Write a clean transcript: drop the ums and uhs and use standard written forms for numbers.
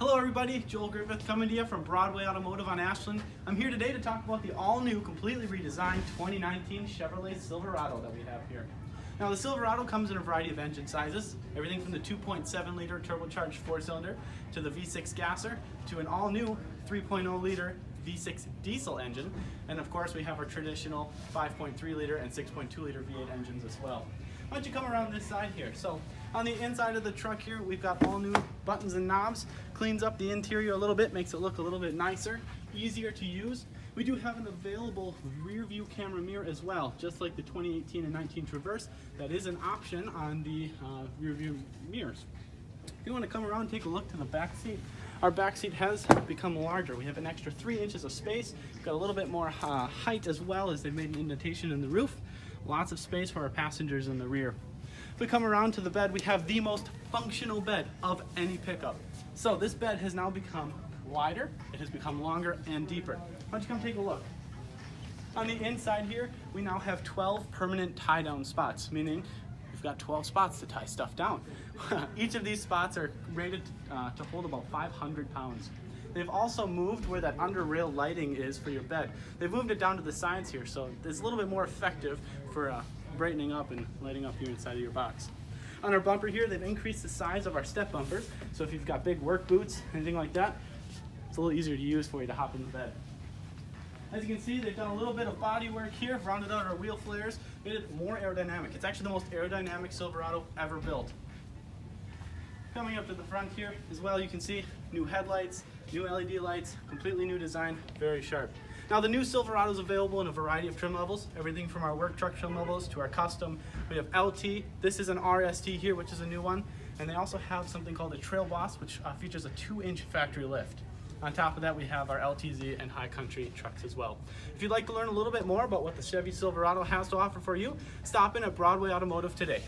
Hello everybody, Joel Griffith coming to you from Broadway Automotive on Ashland. I'm here today to talk about the all-new, completely redesigned 2019 Chevrolet Silverado that we have here. Now the Silverado comes in a variety of engine sizes, everything from the 2.7 liter turbocharged 4-cylinder to the V6 gasser to an all-new 3.0 liter V6 diesel engine, and of course we have our traditional 5.3 liter and 6.2 liter V8 engines as well. Why don't you come around this side here? So on the inside of the truck here, we've got all new buttons and knobs, cleans up the interior a little bit, makes it look a little bit nicer, easier to use. We do have an available rear view camera mirror as well, just like the 2018 and 19 Traverse. That is an option on the rear view mirrors. If you want to come around and take a look to the back seat, our back seat has become larger. We have an extra 3 inches of space. We've got a little bit more height as well, as they've made an indentation in the roof. Lots of space for our passengers in the rear. If we come around to the bed, we have the most functional bed of any pickup. So this bed has now become wider, it has become longer and deeper. Why don't you come take a look? On the inside here, we now have 12 permanent tie-down spots, meaning we've got 12 spots to tie stuff down. Each of these spots are rated to hold about 500 pounds. They've also moved where that under rail lighting is for your bed. They've moved it down to the sides here, so it's a little bit more effective for brightening up and lighting up here inside of your box. On our bumper here, they've increased the size of our step bumpers, so if you've got big work boots, anything like that, it's a little easier to use for you to hop in the bed. As you can see, they've done a little bit of body work here, rounded out our wheel flares, made it more aerodynamic. It's actually the most aerodynamic Silverado ever built. Coming up to the front here as well, you can see new headlights, new LED lights, completely new design, very sharp. Now the new Silverado is available in a variety of trim levels, everything from our work truck trim levels to our custom. We have LT, this is an RST here, which is a new one, and they also have something called a Trail Boss, which features a 2-inch factory lift. On top of that, we have our LTZ and High Country trucks as well. If you'd like to learn a little bit more about what the Chevy Silverado has to offer for you, stop in at Broadway Automotive today.